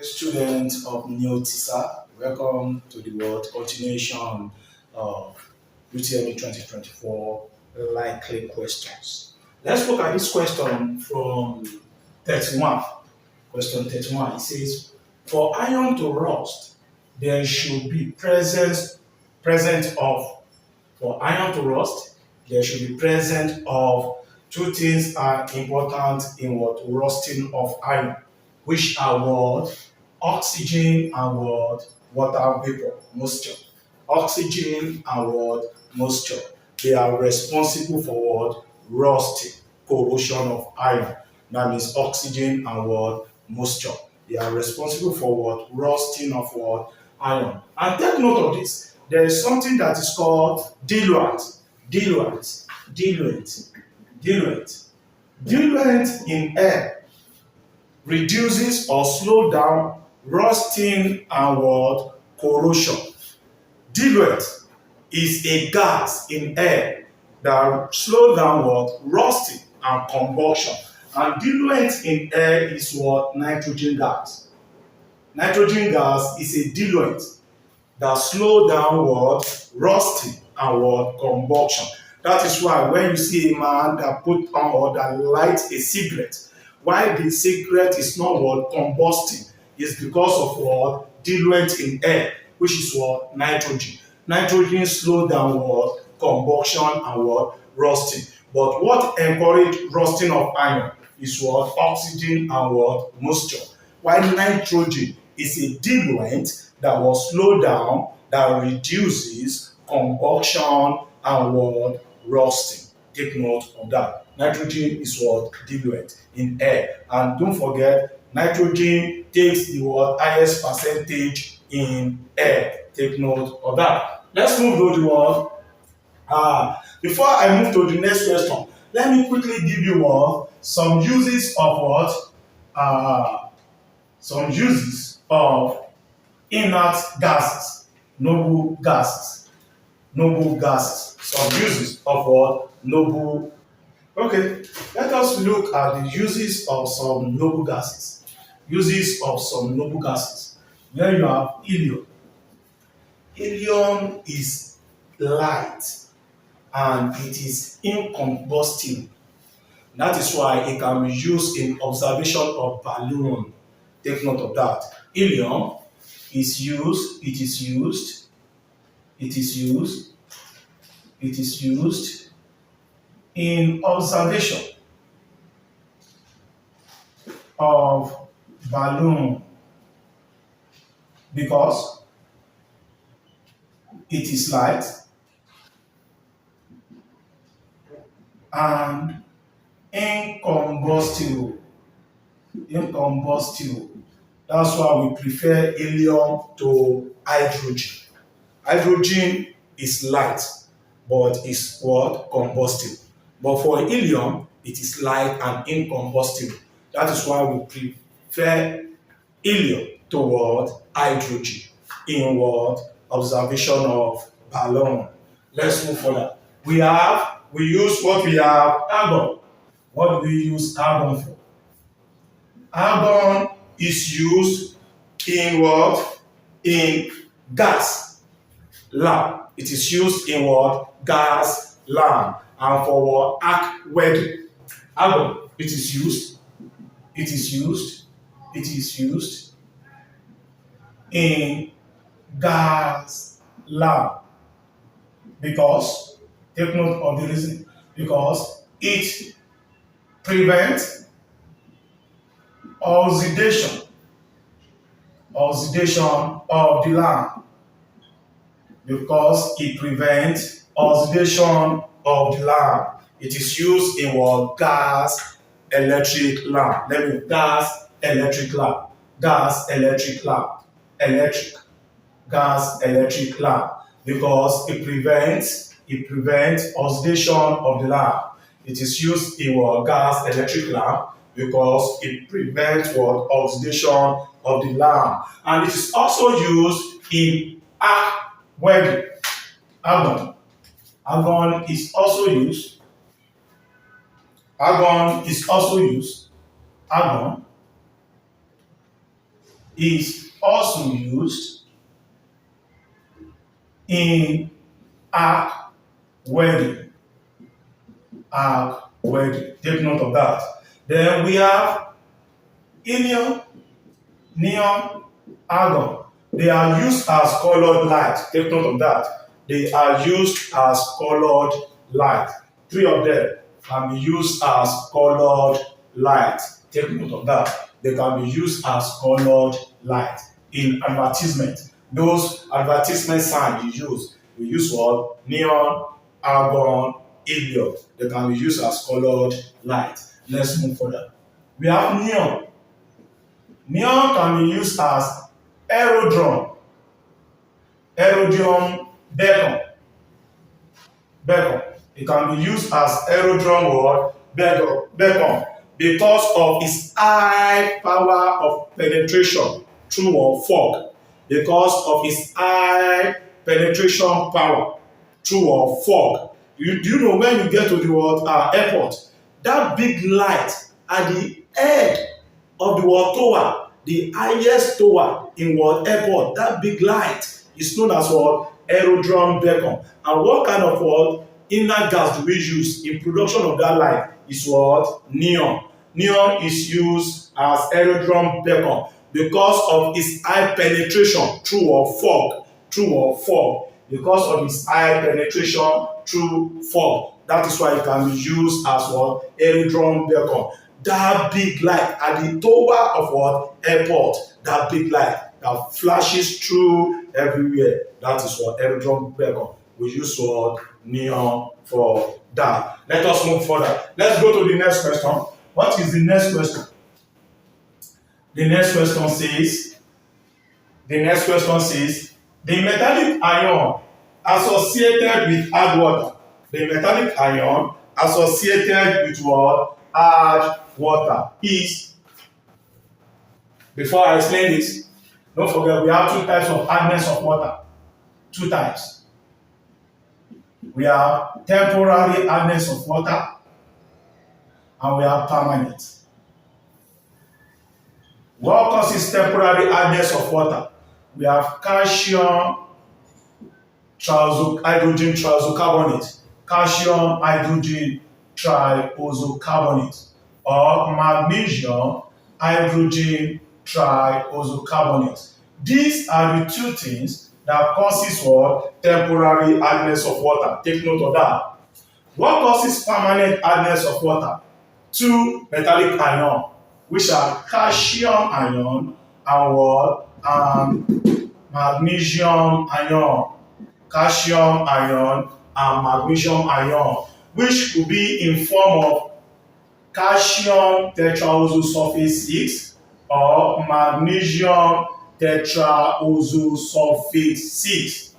Student of New TISA, welcome to the world continuation of UTME 2024 likely questions. Let's look at this question from 31. Question 31, it says, for iron to rust, there should be present of, for iron to rust, there should be present of two things are important in what rusting of iron, which are what? Oxygen and what? Water vapor, moisture. Oxygen and what? Moisture. They are responsible for what? Rusting, corrosion of iron. That means oxygen and what? Moisture. They are responsible for what? Rusting of what? Iron. And take note of this. There is something that is called diluent. Diluent. Diluent. Diluent. Diluent in air reduces or slows down rusting and what? Corrosion. Diluent is a gas in air that slows down what? Rusting and combustion. And diluent in air is what? Nitrogen gas. Nitrogen gas is a diluent that slows down what? Rusting and what? Combustion. That is why when you see a man that put on or that lights a cigarette, why the cigarette is not what? Combusting, is because of what? Diluent in air, which is what? Nitrogen. Nitrogen slow down what? Combustion and what? Rusting. But what encourage rusting of iron is what? Oxygen and what? Moisture. While nitrogen is a diluent that will slow down, that reduces combustion and what? Rusting. Take note of that. Nitrogen is what? Diluent in air. And don't forget, nitrogen takes the what? Highest percentage in air. Take note of that. Let's move to the one. Before I move to the next question, let me quickly give you what? Some uses of what? Some uses of inert gases, noble gases. Noble gases. Some uses of what? Noble. Okay, let us look at the uses of some noble gases. Uses of some noble gases. Here you have helium. Helium is light and it is incombustible. That is why it can be used in observation of balloon. Take note of that. Helium is used, it is used in observation of balloon because it is light and incombustible. That's why we prefer helium to hydrogen. Hydrogen is light, but is what? Combustible. But for helium, it is light and incombustible. That is why we prefer helium to what? Hydrogen in what? Observation of balloon. Let's move further. We use what we have? Argon. What do we use argon for? Argon is used in what? In gas lamp. It is used in what? Gas lamp. And for what? Arc welding. Argon, it is used in gas lamp because, take note of the reason, because it prevents oxidation of the lamp, because it prevents oxidation of the lamp. It is used in what? Gas electric lamp. Gas electric lamp. Gas electric lamp. Gas electric lamp. Because it prevents oxidation of the lamp. It is used in what? Gas electric lamp because it prevents what? Oxidation of the lamp. And it is also used in arc welding. Argon. Argon is also used. Argon is also used in arc welding. Arc welding. Take note of that. Then we have helium, neon, argon. They are used as colored light. Take note of that. They are used as colored light. Three of them can be used as colored light. Take note of that. They can be used as colored light in advertisement. Those advertisement signs you use what? Neon, argon, helium. They can be used as colored light. Let's move further. We have neon. Neon can be used as aerodrome, aerodrome beacon. It can be used as aerodrome or beacon because of its high power of penetration through or fog. Because of its high penetration power through or fog. Do you know when you get to the airport, that big light at the end of the tower, the highest tower in what airport, that big light is known as what? Aerodrome beacon. And what kind of what inner gas do we use in production of that light is what? Neon. Neon is used as aerodrome beacon because of its high penetration through or fog. Because of its high penetration through fog. That is why it can be used as what? Aerodrome beacon. That big light at the tower of what? Airport. That big light that flashes through everywhere. That is what? Aerodrome beacon. We use what? Neon for that. Let us move further. Let's go to the next question. What is the next question? The next question says, the metallic ion associated with hard water. The metallic ion associated with what? Hard water is, before I explain this, don't forget we have two types of hardness of water. Two types. We have temporary hardness of water and we have permanent. What causes temporary hardness of water? We have calcium hydrogen triisocarbonate, calcium hydrogen triisocarbonate, or magnesium hydrogen triisocarbonate. These are the two things that causes what? Temporary hardness of water. Take note of that. What causes permanent hardness of water? Two metallic ion, which are calcium ion and what? And magnesium ion. Calcium ion and magnesium ion, which could be in form of calcium tetraoxosulfate 6 or magnesium tetraoxosulfate 6.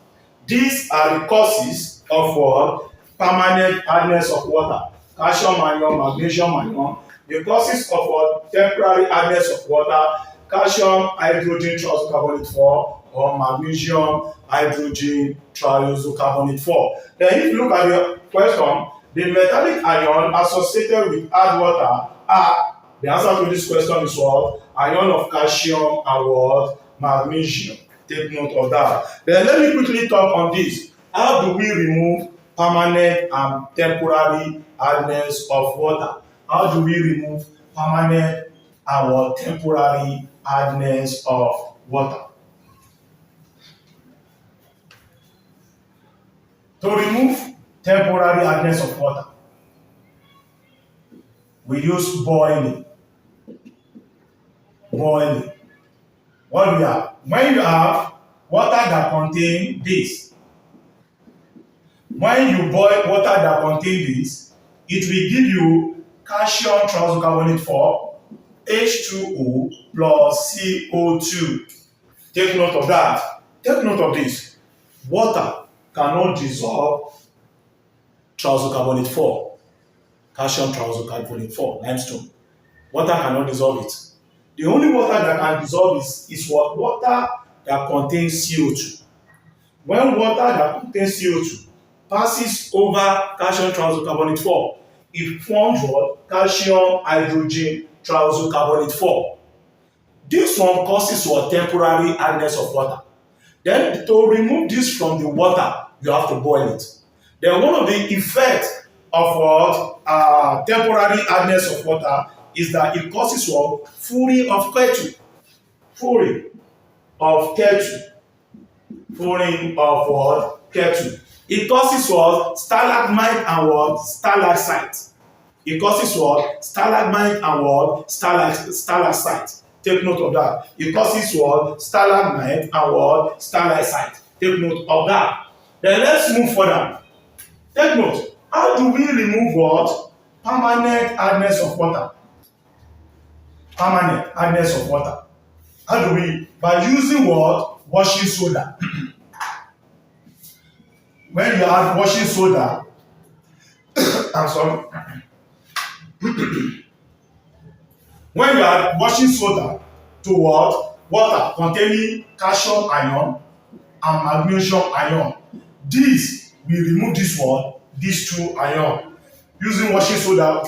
These are the causes of what? Permanent hardness of water. Calcium ion, magnesium ion. The causes of what? Temporary hardness of water. Calcium hydrogen triisocarbonate 4 or magnesium hydrogen triisocarbonate 4. Then if you look at the question, the metallic ion associated with hard water are, the answer to this question is what? Ion of calcium and what? Magnesium. Take note of that. Then let me quickly talk on this. How do we remove permanent and temporary hardness of water? How do we remove permanent and what? Temporary hardness of water? To remove temporary hardness of water, we use boiling. Boiling. What do we have? When you have water that contains this, when you boil water that contains this, it will give you calcium triisocarbonate 4, H2O plus CO2. Take note of that. Take note of this. Water cannot dissolve triisocarbonate 4, calcium triisocarbonate 4, limestone. Water cannot dissolve it. The only water that can dissolve is what? Water that contains CO2. When water that contains CO2 passes over calcium triisocarbonate 4, it forms what? Calcium hydrogen triisocarbonate 4. This one causes what? Temporary hardness of water. Then to remove this from the water, you have to boil it. Then one of the effects of what temporary hardness of water is that it causes what? Fury of kettle. Fury of kettle. Fury of what? Kettle. It causes what? Stalagmite and what? Stalactite. It causes what? Stalagmite and what? Stalactite. Take note of that. It causes what? Stalagmite and what? Stalactite. Take note of that. Then let's move further. Take note. How do we remove what? Permanent hardness of water. Permanent hardness of water. How do we? By using what? Washing soda. When you add washing soda, I'm sorry. When you add washing soda to what? Water containing calcium ion and magnesium ion, this will remove this one, these two ion. Using washing soda,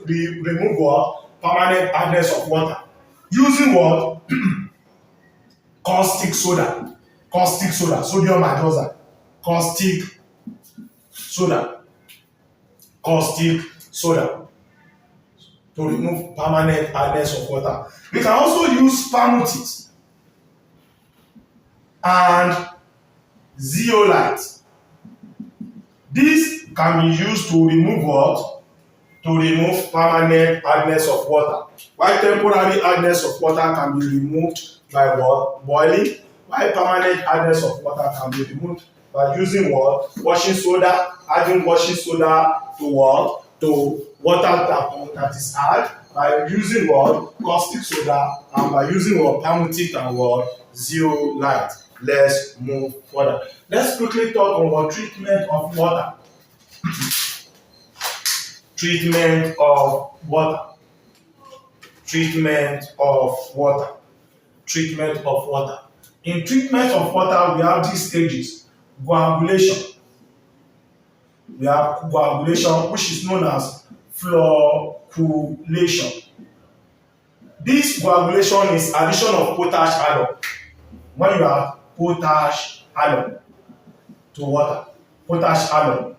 we remove what? Permanent hardness of water. Using what? Caustic soda. Caustic soda, sodium hydroxide. Caustic soda. Caustic soda. To remove permanent hardness of water. We can also use palmitate and zeolite. This can be used to remove what? To remove permanent hardness of water. While temporary hardness of water can be removed by what? Boiling. While permanent hardness of water can be removed by using what? Washing soda. Adding washing soda to what? To water that is hard, by using what? Caustic soda, and by using what? Palmitate and what? Zeolite. Let's move further. Let's quickly talk about treatment of water. Treatment of water. Treatment of water. Treatment of water. In treatment of water, we have these stages. Coagulation. We have coagulation, which is known as flocculation. This coagulation is addition of potash ion. When you add potash ion to water, potash ion.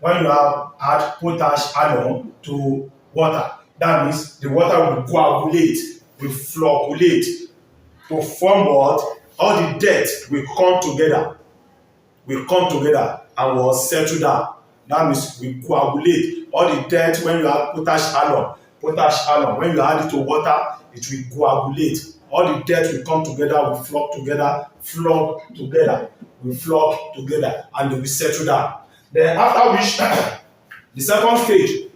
When you add potash ion to water, that means the water will coagulate, will flocculate to form what? All the dirt will come together. And will settle down. That means we coagulate. All the dirt, when you add potash ion, when you add it to water, it will coagulate. All the dirt will come together, will flock together, and they will settle down. Then after which, the second stage,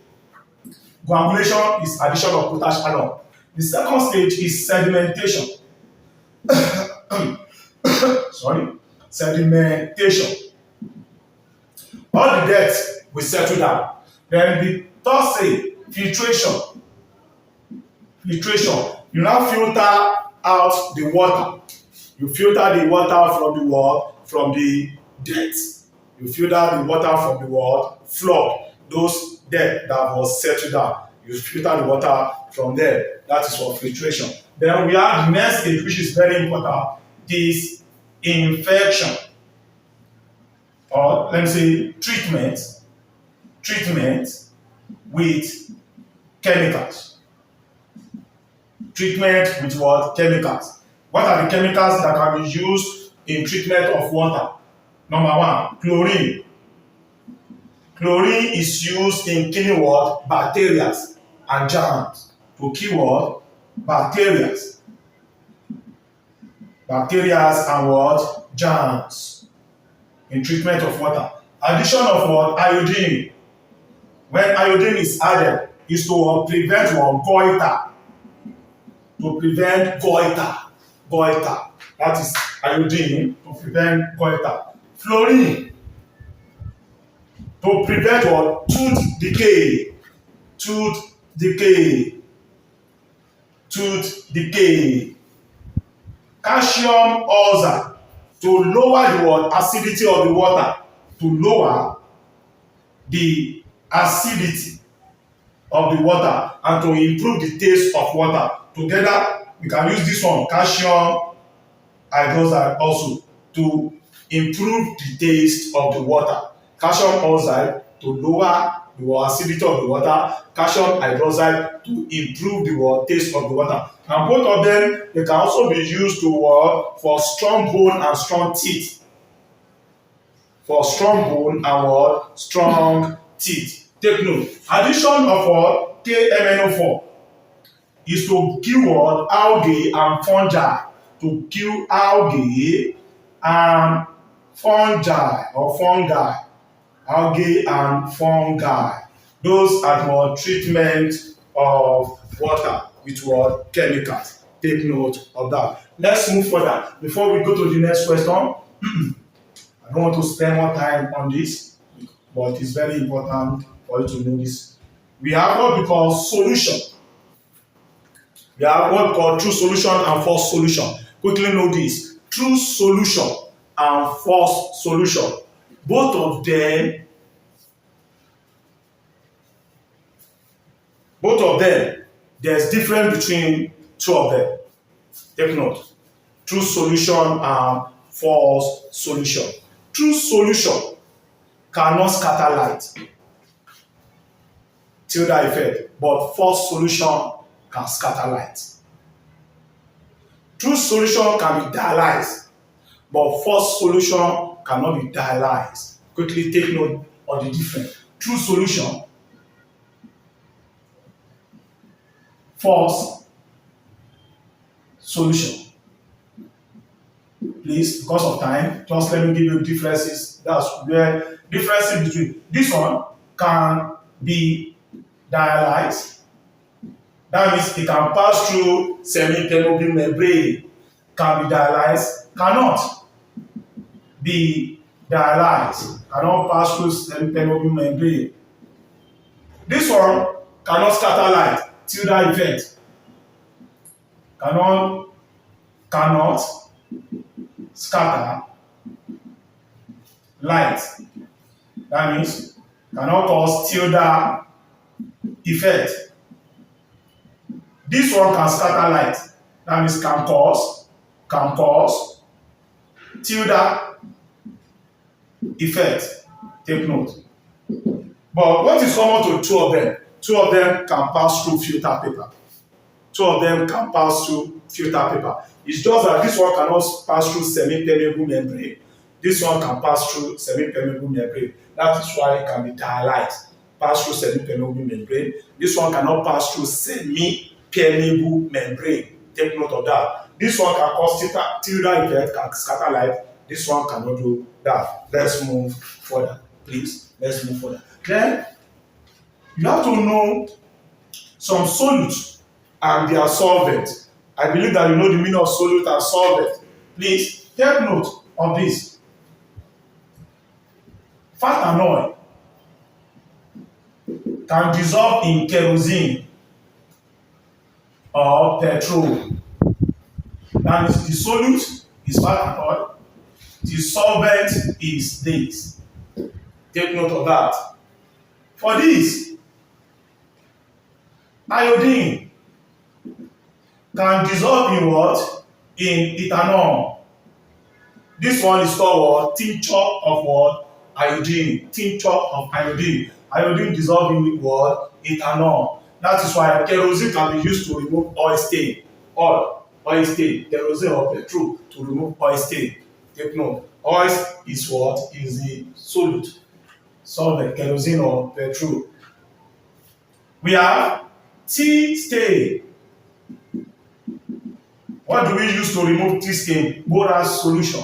coagulation is addition of potash ion. The second stage is sedimentation. Sedimentation. All the dirt will settle down. Then the third stage, filtration. You now filter out the water. You filter the water from the dirt. You filter the water from the flood. Those dirt that was settled down. You filter the water from there. That is for filtration. Then we have the next stage, which is very important. This infection. Or let me say treatment with chemicals. Treatment with what? Chemicals. What are the chemicals that can be used in treatment of water? Number one, chlorine. Chlorine is used in killing what? Bacteria and germs. To kill what? Bacteria and what? Germs. In treatment of water. Addition of what? Iodine. When iodine is added, is to prevent what? Goiter. To prevent goiter. That is iodine, to prevent goiter. Fluorine. To prevent what? Tooth decay. Calcium ulcer. To lower the acidity of the water. To lower the acidity of the water and to improve the taste of water. Together we can use this one, calcium hydroxide, also to improve the taste of the water. Calcium oxide to lower the acidity of the water, calcium hydroxide to improve the taste of the water. And both of them, they can also be used to for strong bone and strong teeth. For strong bone and strong teeth. Take note. Addition of KMNO4 is to kill algae and fungi. To kill algae and fungi or fungi. Algae and fungi. Those are the treatment of water with chemicals. Take note of that. Let's move further. Before we go to the next question, I don't want to spend more time on this, but it's very important for you to know this. We have what we call solution. We have what we call true solution and false solution. Quickly know this. True solution and false solution. Both of them, there's difference between two of them. Take note. True solution and false solution. True solution cannot scatter light, tilde effect, but false solution can scatter light. True solution can be dialyzed, but false solution cannot be dialyzed. Quickly take note of the difference. True solution, false solution. Please, because of time, just let me give you differences. That's where differences between this one can be dialyzed. That means it can pass through semi-permeable membrane. Can be dialyzed, cannot be dialyzed, cannot pass through semi-permeable membrane. This one cannot scatter light, tilde effect. Cannot scatter light. That means cannot cause tilde effect. This one can scatter light. That means can cause tilde effect. Take note. But what is common to two of them? Two of them can pass through filter paper. Two of them can pass through filter paper. It's just that this one cannot pass through semi-permeable membrane. This one can pass through semi-permeable membrane. That is why it can be dialyzed. Pass through semi-permeable membrane. This one cannot pass through semi-permeable membrane. Take note of that. This one can cause tilde effect, can scatter light. This one cannot do that. Let's move further, please. Let's move further. Then you have to know some solutes and their solvents. I believe that you know the meaning of solute and solvent. Please take note of this. Fat and oil can dissolve in kerosene or petrol. That means the solute is fat and oil. The solvent is this. Take note of that. For this, iodine can dissolve in what? In ethanol. This one is called what? Tincture of what? Iodine. Tincture of iodine. Iodine dissolving in what? Ethanol. That is why kerosene can be used to remove oil stain. Oil stain. Kerosene or petrol to remove oil stain. Take note. Oil is what? Is the solute. Solvent, kerosene or petrol. We have tea stain. What do we use to remove tea stain? Borax solution.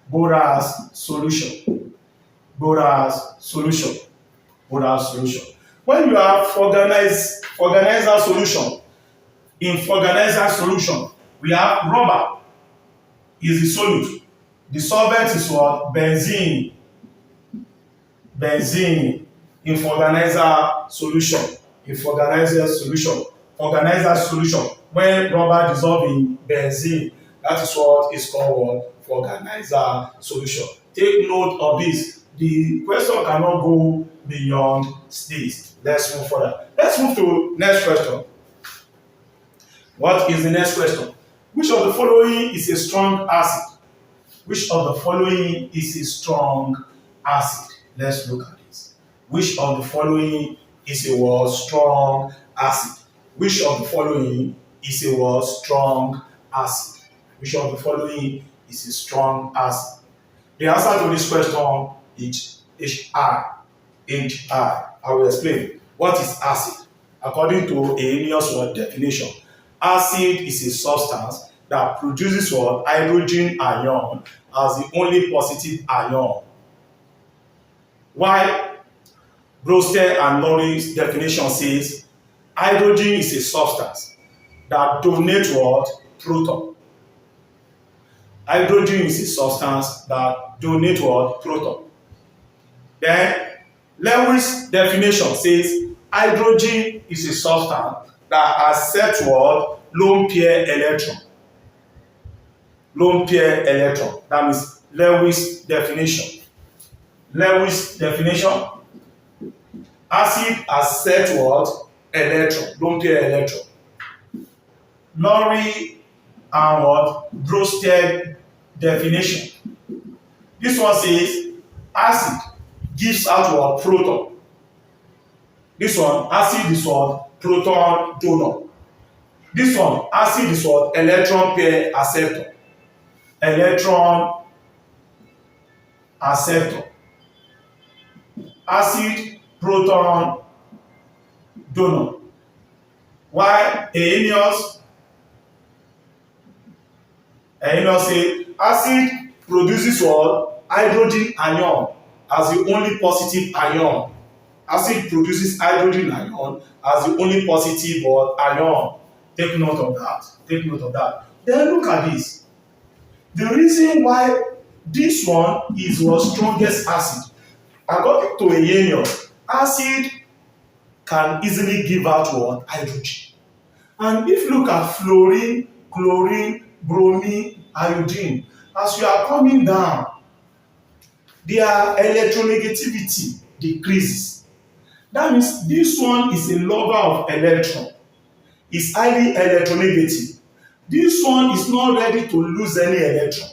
Borax solution. Borax solution. Borax solution. When you have organizer solution, in organizer solution, we have rubber is the solute. The solvent is what? Benzene. Benzene in organizer solution. In organizer solution. Organizer solution. When rubber dissolve in benzene, that is what is called organizer solution. Take note of this. The question cannot go beyond this. Let's move further. Let's move to next question. What is the next question? Which of the following is a strong acid? Which of the following is a strong acid? Let's look at this. Which of the following is a word strong acid? Which of the following is a word strong acid? Which of the following is a strong acid? The answer to this question is HI. HI. I will explain. What is acid? According to Arrhenius word definition, acid is a substance that produces what? Hydrogen ion as the only positive ion. While Brewster and Norris definition says hydrogen is a substance that donates what? Proton. Hydrogen is a substance that donates what? Proton. Then Lewis' definition says hydrogen is a substance that accepts what? Lone pair electron. Lone pair electron. That means Lewis' definition. Lewis' definition, acid accepts what? Electron. Lone pair electron. Lowry and what? Brewster definition. This one says acid gives out what? Proton. This one, acid is what? Proton donor. This one, acid is what? Electron pair acceptor. Electron acceptor. Acid, proton donor. While Arrhenius say acid produces what? Hydrogen ion as the only positive ion. Acid produces hydrogen ion as the only positive ion. Take note of that. Take note of that. Then look at this. The reason why this one is what strongest acid, according to Arrhenius, acid can easily give out what? Hydrogen. And if you look at fluorine, chlorine, bromine, iodine, as you are coming down, their electronegativity decreases. That means this one is a lover of electron. It's highly electronegative. This one is not ready to lose any electron.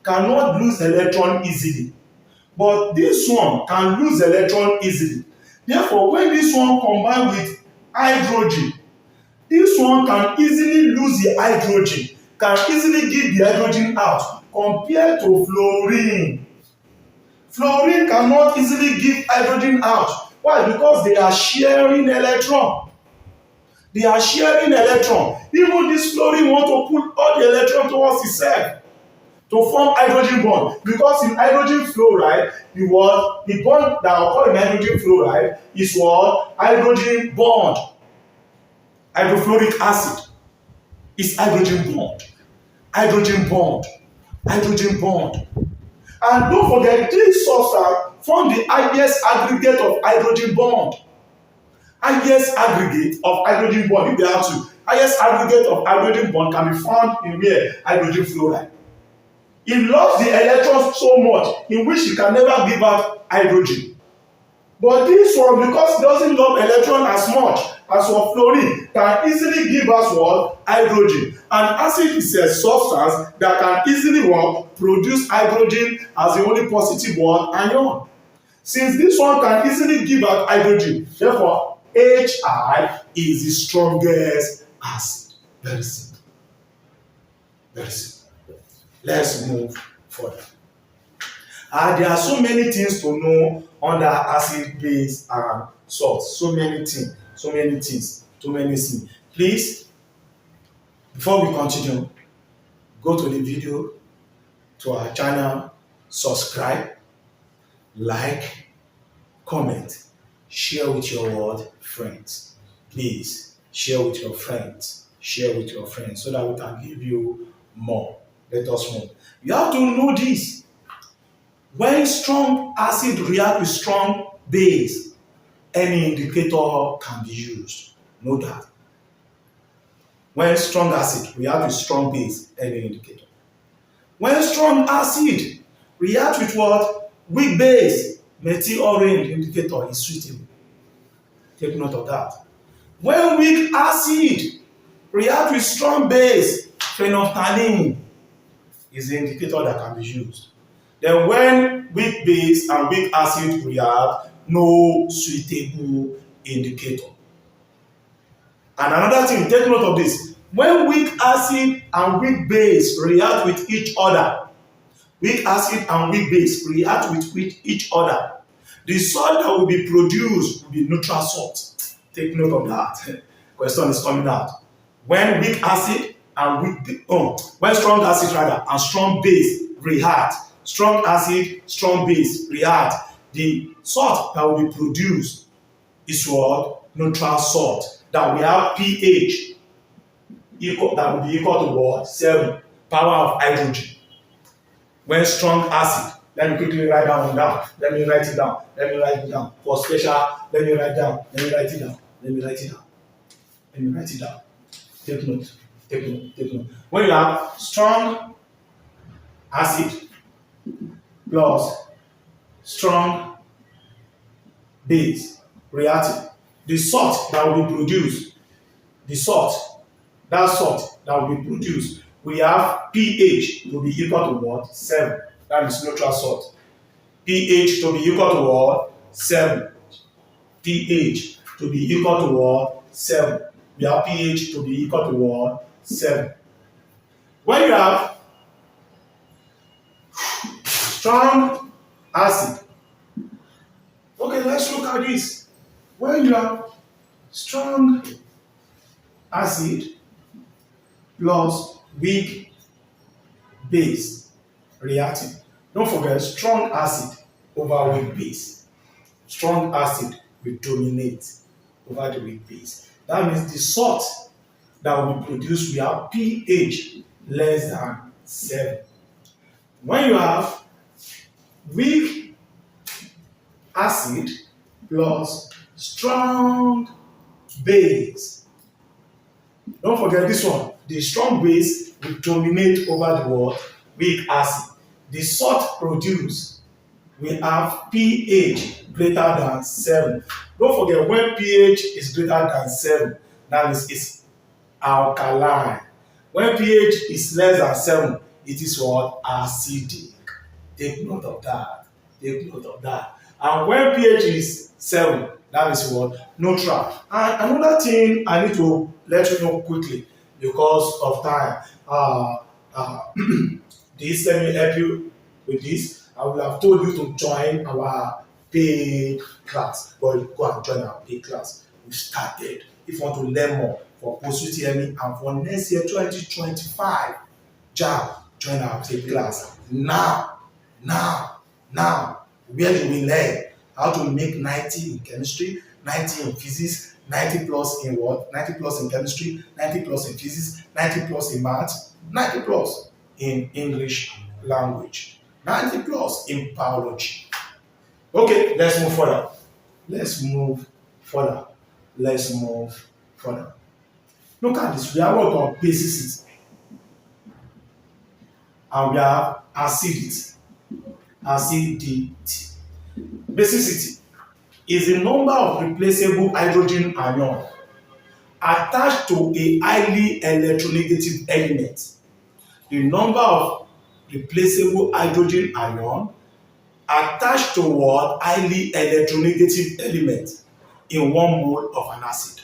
Cannot lose electron easily. But this one can lose electron easily. Therefore, when this one combines with hydrogen, this one can easily lose the hydrogen, can easily give the hydrogen out compared to fluorine. Fluorine cannot easily give hydrogen out. Why? Because they are sharing electron. They are sharing electron. Even this fluorine want to pull all the electron towards itself to form hydrogen bond. Because in hydrogen fluoride, the bond that occurs in hydrogen fluoride is what? Hydrogen bond. Hydrofluoric acid is hydrogen bond. Hydrogen bond. Hydrogen bond. And don't forget, this substance form the highest aggregate of hydrogen bond. Highest aggregate of hydrogen bond, if they have to, highest aggregate of hydrogen bond can be found in where? Hydrogen fluoride. It loves the electrons so much in which it can never give out hydrogen. But this one, because it doesn't love electron as much as for fluorine, can easily give us what? Hydrogen. And acid is a substance that can easily what? Produce hydrogen as the only positive one ion. Since this one can easily give out hydrogen, therefore HI is the strongest acid. Very simple. Very simple. Let's move further. There are so many things to know under acid, base, and salt. So many things. Please, before we continue, go to the video, to our channel, subscribe, like, comment, share with your friends. Please, share with your friends. Share with your friends so that we can give you more. Let us know. You have to know this. When strong acid react with strong base, any indicator can be used. Know that. When strong acid react with strong base, any indicator. When strong acid react with what? Weak base, methyl orange indicator is suitable. Take note of that. When weak acid react with strong base, phenolphthalein is the indicator that can be used. Then when weak base and weak acid react, no suitable indicator. And another thing, take note of this. When weak acid and weak base react with each other, weak acid and weak base react with each other, the salt that will be produced will be neutral salt. Take note of that. Question is coming out. When weak acid and when strong acid rather and strong base react, strong acid, strong base react, the salt that will be produced is what? Neutral salt. That we have pH that will be equal to what? 7. Power of hydrogen. When strong acid, let me quickly write down. Let me write it down. For special, let me write it down. Take note. When you have strong acid plus strong base reacting, the salt that will be produced, we have pH to be equal to what? 7. That is neutral salt. pH to be equal to what? 7. pH to be equal to what? 7. We have pH to be equal to what? 7. When you have strong acid, okay, let's look at this. When you have strong acid plus weak base reacting, don't forget strong acid over weak base. Strong acid will dominate over the weak base. That means the salt that will be produced will have pH less than 7. When you have weak acid plus strong base, don't forget this one. The strong base will dominate over the what? Weak acid. The salt produced will have pH greater than 7. Don't forget, when pH is greater than 7, that means it's alkaline. When pH is less than 7, it is what? Acidic. Take note of that. And when pH is 7, that is what? Neutral. And another thing I need to let you know quickly because of time. This, let me help you with this. I would have told you to join our paid class, but go and join our paid class. We started. If you want to learn more for post-UTME and for next year 2025, JAMB, join our paid class. Now, where you will learn how to make 90 in chemistry, 90 in physics, 90 plus in what? 90 plus in chemistry, 90 plus in physics, 90 plus in math, 90 plus in English language, 90 plus in biology. Okay, let's move further. Look at this. We have what on basicity and we have acidity. Basicity is the number of replaceable hydrogen ion attached to a highly electronegative element. The number of replaceable hydrogen ion attached to what? Highly electronegative element in 1 mole of an acid.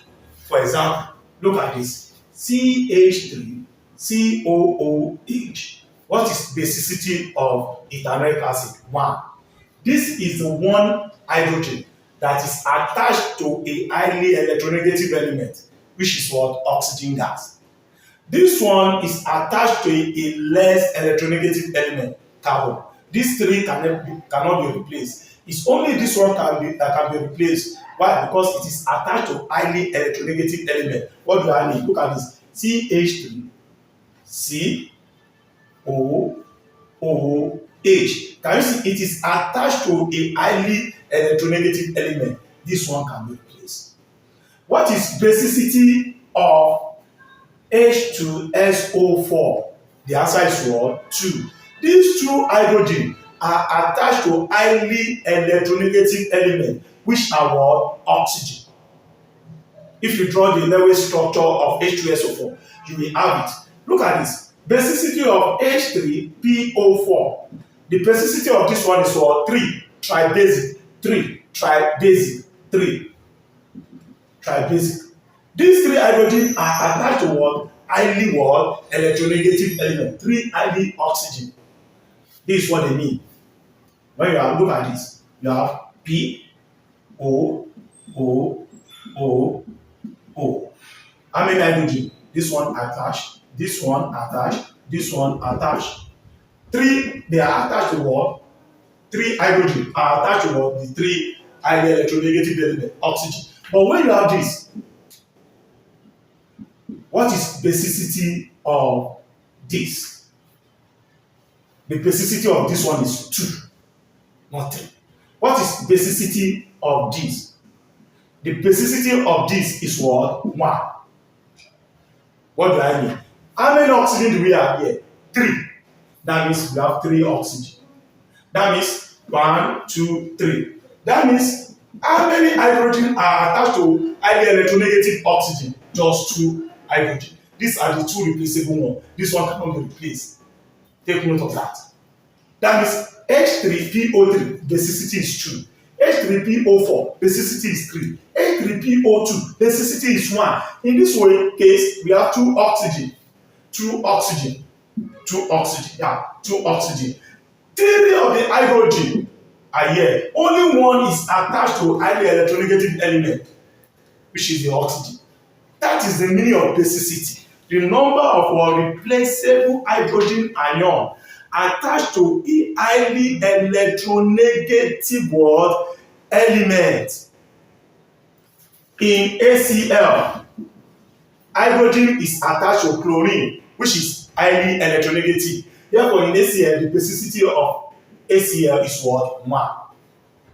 For example, look at this. CH3COOH. What is basicity of ethanoic acid? 1. This is the one hydrogen that is attached to a highly electronegative element, which is what? Oxygen gas. This one is attached to a less electronegative element, carbon. These 3 cannot be replaced. It's only this one that can be replaced. Why? Because it is attached to highly electronegative element. What do I mean? Look at this. CH3COOH. Can you see? It is attached to a highly electronegative element. This one can be replaced. What is basicity of H2SO4? The answer is what? 2. These 2 hydrogen are attached to highly electronegative element, which are what? Oxygen. If you draw the Lewis structure of H2SO4, you will have it. Look at this. Basicity of H3PO4. The basicity of this one is what? 3. Tribasic. 3. Tribasic. 3. Tribasic. These 3 hydrogen are attached to what? Highly what? Electronegative element. 3 highly oxygen. This is what they mean. When you have, look at this. You have P, O, O, O, O. How many hydrogen? This one attached, this one attached, this one attached. 3, they are attached to what? 3 hydrogen are attached to what? The 3 highly electronegative element, oxygen. But when you have this, what is basicity of this? The basicity of this one is 2, not 3. What is basicity of this? The basicity of this is what? 1. What do I mean? How many oxygen do we have here? 3. That means we have 3 oxygen. That means 1, 2, 3. That means how many hydrogen are attached to highly electronegative oxygen? Just 2 hydrogen. These are the 2 replaceable ones. This one cannot be replaced. Take note of that. That means H3PO3 basicity is 2. H3PO4 basicity is 3. H3PO2 basicity is 1. In this way case, we have 2 oxygen. 2 oxygen. 2 oxygen. Yeah, 2 oxygen. 3 of the hydrogen are here. Only 1 is attached to highly electronegative element, which is the oxygen. That is the meaning of basicity. The number of replaceable hydrogen ion attached to a highly electronegative element. In ACl, hydrogen is attached to chlorine, which is highly electronegative. Therefore, in ACl, the basicity of ACl is what? 1.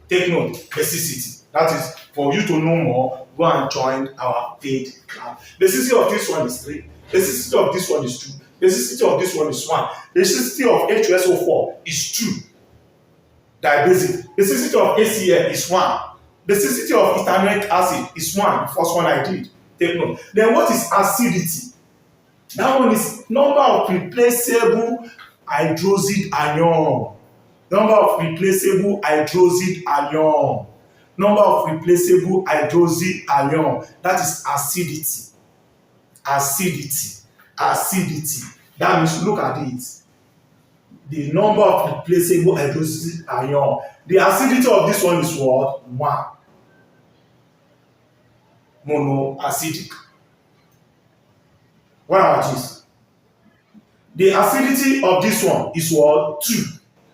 Take note, basicity. That is, for you to know more, go and join our paid class. Basicity of this one is 3. Basicity of this one is 2. Basicity of this one is 1. Basicity of H2SO4 is 2. Dibasic. Basicity of ACl is 1. Basicity of ethanoic acid is 1. The first one I did. Take note. Then what is acidity? That one is number of replaceable hydroxide ion. Number of replaceable hydroxide ion. Number of replaceable hydroxide ion. That is acidity. Acidity. Acidity. That means, look at it. The number of replaceable hydroxide ion. The acidity of this one is what? 1. Monoacidic. What about this? The acidity of this one is what? 2.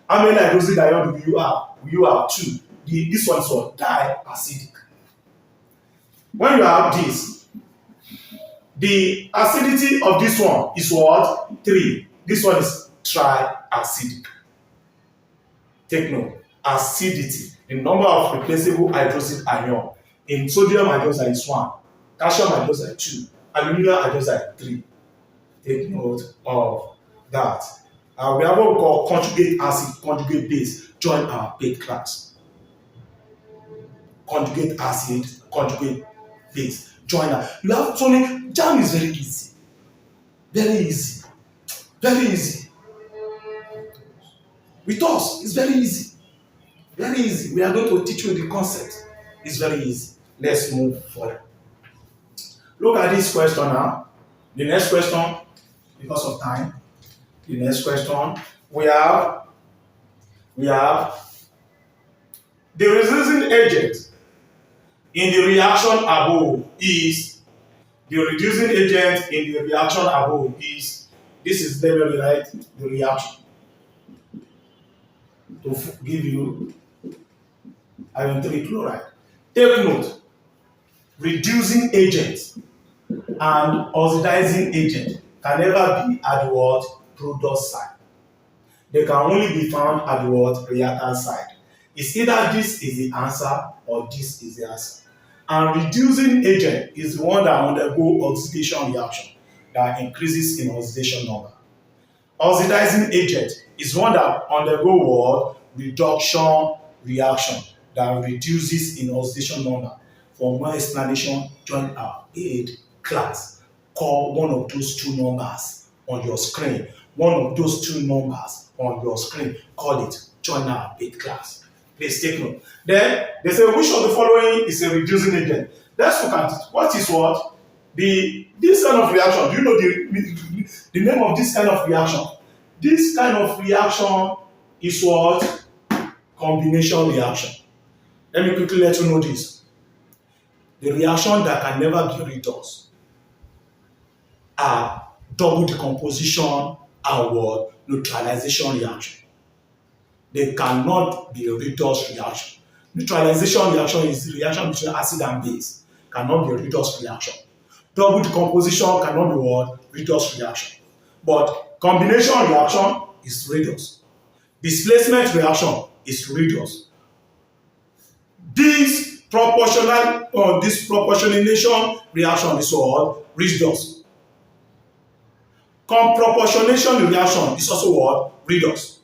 How many hydroxide ion do you have? You have 2. This one is what? Diacidic. When you have this, the acidity of this one is what? 3. This one is triacidic. Take note. Acidity. The number of replaceable hydroxide ion. In sodium hydroxide is 1. Calcium hydroxide 2. Aluminum hydroxide 3. Take note of that. We have what we call conjugate acid, conjugate base. Join our paid class. Conjugate acid, conjugate base. Join her. You have to only JAMB is very easy. Very easy. Very easy. With us, it's very easy. Very easy. We are going to teach you the concept. It's very easy. Let's move forward. Look at this question now. The next question, because of time. The next question, we have the reducing agent in the reaction above is the reducing agent in the reaction above is, this is, let me write the reaction to give you iron 3 chloride. Take note, reducing agent and oxidizing agent can never be at the what? Product side. They can only be found at the what? Reactant side. It's either this is the answer or this is the answer. And reducing agent is the one that undergo oxidation reaction that increases in oxidation number. Oxidizing agent is one that undergo what? Reduction reaction that reduces in oxidation number. For more explanation, join our paid class. Call one of those two numbers on your screen. One of those two numbers on your screen. Call it. Join our paid class. Please take note. Then they say, which of the following is a reducing agent? Let's look at it. What is what? This kind of reaction. Do you know the name of this kind of reaction? This kind of reaction is what? Combination reaction. Let me quickly let you know this. The reaction that can never be redox are double decomposition and what? Neutralization reaction. They cannot be a redox reaction. Neutralization reaction is the reaction between acid and base. Cannot be a redox reaction. Double decomposition cannot be what? Redox reaction. But combination reaction is redox. Displacement reaction is redox. This disproportionation reaction is what? Redox. Proportionation reaction is also what? Redox.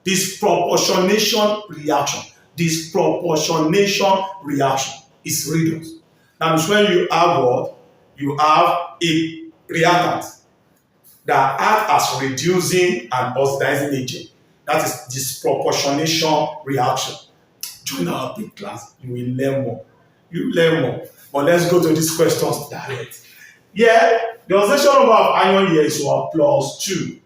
Disproportionation reaction is redox. That means when you have what? You have a reactant that acts as reducing and oxidizing agent. That is disproportionation reaction. Join our big class, you will learn more. You learn more. But let's go to these questions direct. Yeah, the oxidation number of iron here is what? +2.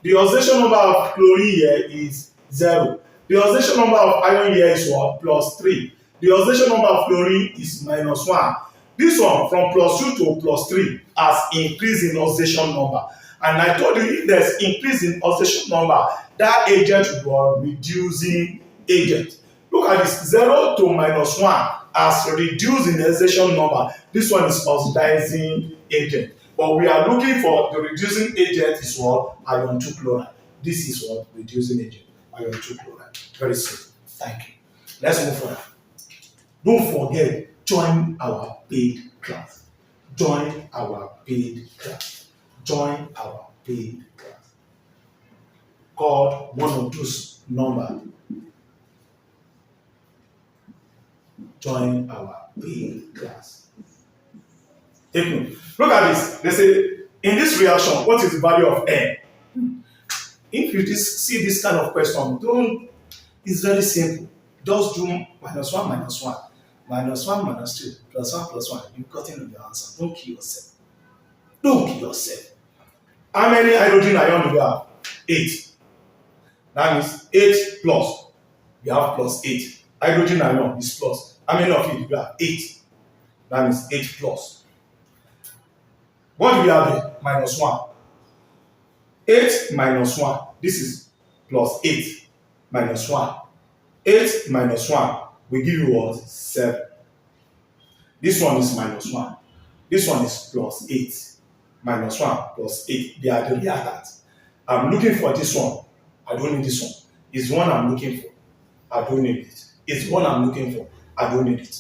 The oxidation number of chlorine here is 0. The oxidation number of iron here is what? +3. The oxidation number of chlorine is -1. This one from +2 to +3 has increased in oxidation number. And I told you if there's increase in oxidation number, that agent will be reducing agent. Look at this, 0 to -1 as reduced in oxidation number. This one is oxidizing agent. But we are looking for the reducing agent is what? Iron 2 chloride. This is what? Reducing agent. Iron 2 chloride. Very simple. Thank you. Let's move further. Don't forget, join our paid class. Join our paid class. Join our paid class. Call one of those numbers. Join our paid class. Take note. Look at this. They say, in this reaction, what is the value of N? If you see this kind of question, it's very simple. Just do -1 -1, -1 -2, +1 +1. You've gotten your answer. Don't kill yourself. Don't kill yourself. How many hydrogen ion do we have? 8. That means 8 plus. We have +8. Hydrogen ion is plus. How many of you do we have? 8. That means 8 plus. What do we have here? -1. 8 minus 1. This is +8 minus 1. 8 minus 1 will give you what? 7. This one is -1. This one is +8. -1 +8. They are the reactants. I'm looking for this one. I don't need this one. It's one I'm looking for. I don't need it. It's one I'm looking for. I don't need it.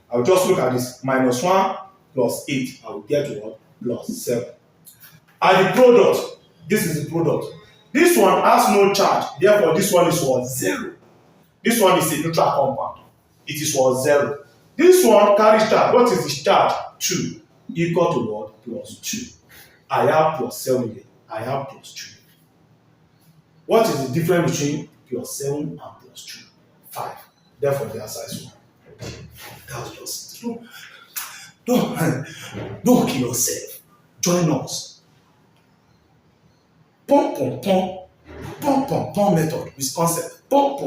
I'll just look at this. -1 +8. I will get to what? +7. And the product. This is the product. This one has no charge. Therefore, this one is what? 0. This one is a neutral compound. It is what? 0. This one carries charge. What is its charge? 2. Equal to what? +2. I have +7 here. I have +2. What is the difference between +7 and +2? 5. Therefore, the answer is 1. That's just it. Don't kill yourself. Join us. Pom method with concept. Pom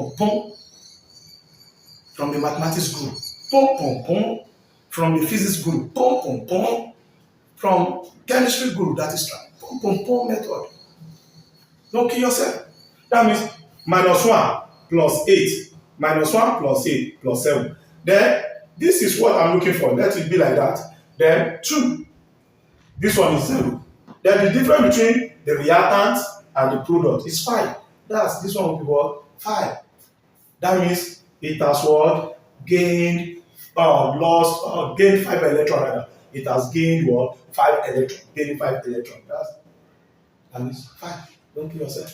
from the mathematics group. Pom from the physics group. Pom from chemistry group. That is right. Pom method. Don't kill yourself. That means -1 +8. -1 +8 +7. Then this is what I'm looking for. Let it be like that. Then 2. This one is 0. Then the difference between the reactant and the product is 5. This one will be what? 5. That means it has what? Gained gained 5 electrons rather. It has gained what? 5 electrons. Gaining 5 electrons. That means 5. Don't kill yourself.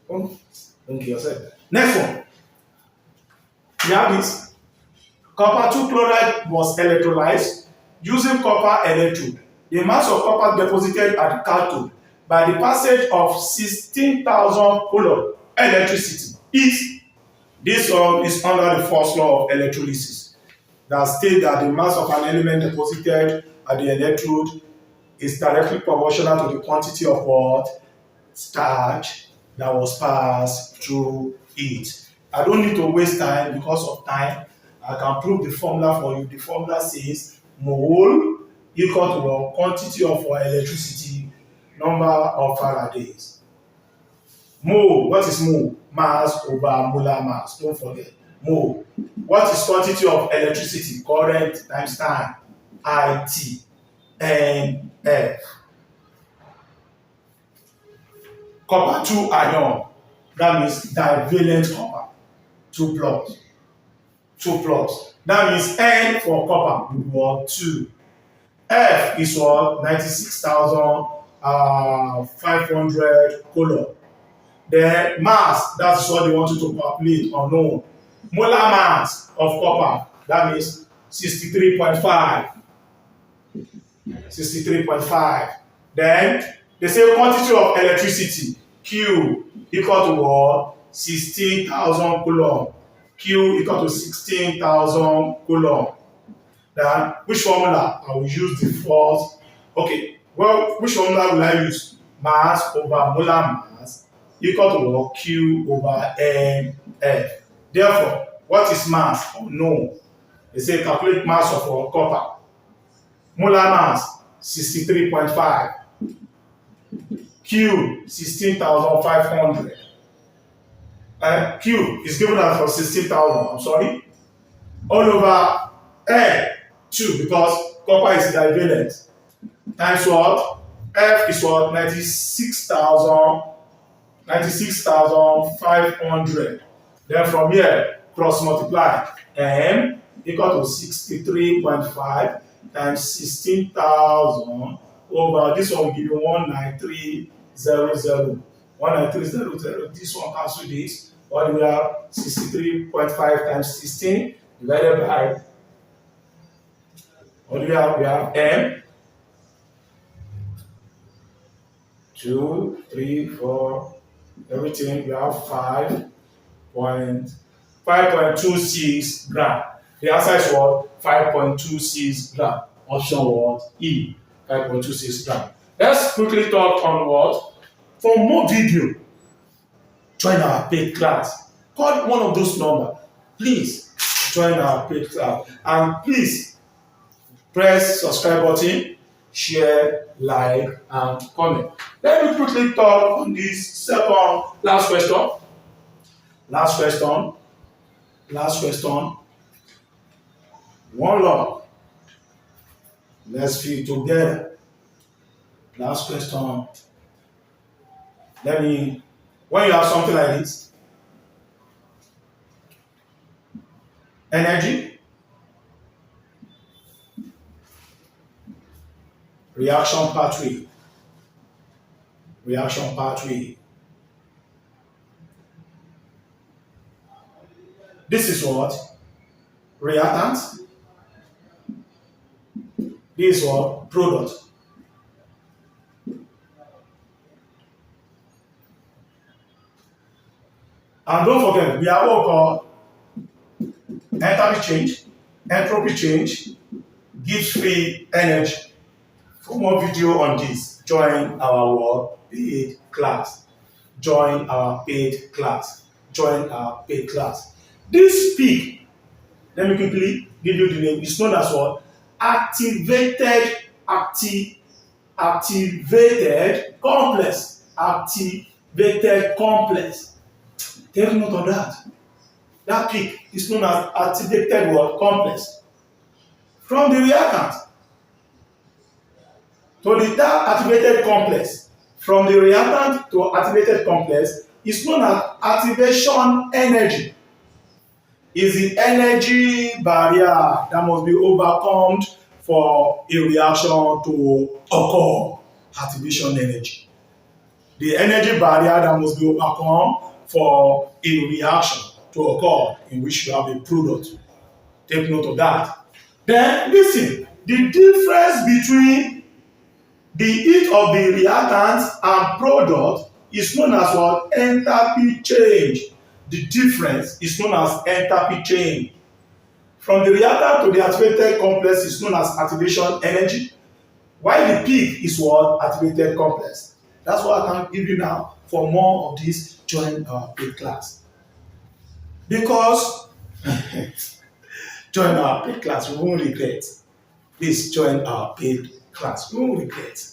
Don't kill yourself. Next one. We have this. Copper 2 chloride was electrolyzed using copper electrode. The mass of copper deposited at the cathode by the passage of 16,000 coulomb electricity is. This one is under the first law of electrolysis that states that the mass of an element deposited at the electrode is directly proportional to the quantity of what? Starch that was passed through it. I don't need to waste time because of time. I can prove the formula for you. The formula says mole equal to the quantity of electricity, number of Faradays. Mole, what is mole? Mass over molar mass. Don't forget. Mole. What is quantity of electricity? Current times time. IT. And F. Copper 2 ion. That means divalent copper. 2 plus. 2 plus. That means N for copper would be 2. F is what? 96,500 coulomb. The mass, that's what they want you to calculate or know. Molar mass of copper, that means 63.5. 63.5. Then they say quantity of electricity, Q equal to what? 16,000 coulomb. Q equal to 16,000 coulomb. Then which formula? I will use the first. Okay, well, which formula will I use? Mass over molar mass equal to what? Q over NF. Therefore, what is mass? No. They say calculate mass of copper. Molar mass 63.5. Q 16,500. Q is given as for 16,000. I'm sorry. All over N 2 because copper is divalent. Times what? F is what? 96,500. Then from here, cross multiply. M equal to 63.5 times 16,000 over, this one will give you 19300. 19300. This one cancel this. What do we have? 63.5 times 16 divided by, what do we have? We have M. 2, 3, 4, everything. We have 5.26 gram. The answer is what? 5.26 gram. Option what? E. 5.26 gram. Let's quickly talk on what? For more video, join our paid class. Call one of those numbers. Please join our paid class. And please press subscribe button, share, like, and comment. Let me quickly talk on this second last question. Last question. One law. Let's feel together. Last question. When you have something like this, energy, reaction pathway. This is what? Reactant. This is what? Product. And don't forget, we have what called enthalpy change, entropy change, gives free energy. For more video on this, join our paid class. This peak, let me quickly give you the name. It's known as what? Activated complex. Activated complex. Take note of that. That peak is known as activated what? Complex. From the reactant to that activated complex, from the reactant to activated complex is known as activation energy. Is the energy barrier that must be overcome for a reaction to occur. Activation energy. The energy barrier that must be overcome for a reaction to occur in which you have a product. Take note of that. Then listen, the difference between the heat of the reactant and product is known as what? Enthalpy change. The difference is known as enthalpy change. From the reactant to the activated complex is known as activation energy, while the peak is what? Activated complex. That's what I can give you now. For more of this, join our paid class. Because join our paid class, you won't regret. Please join our paid class. You won't regret.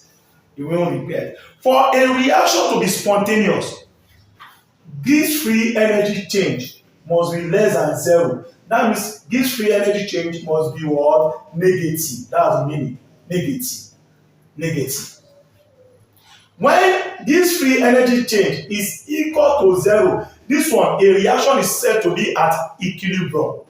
You won't regret. For a reaction to be spontaneous, Gibbs free energy change must be less than 0. That means Gibbs free energy change must be what? Negative. That's the meaning. Negative. Negative. When Gibbs free energy change is equal to 0, this one, a reaction is said to be at equilibrium.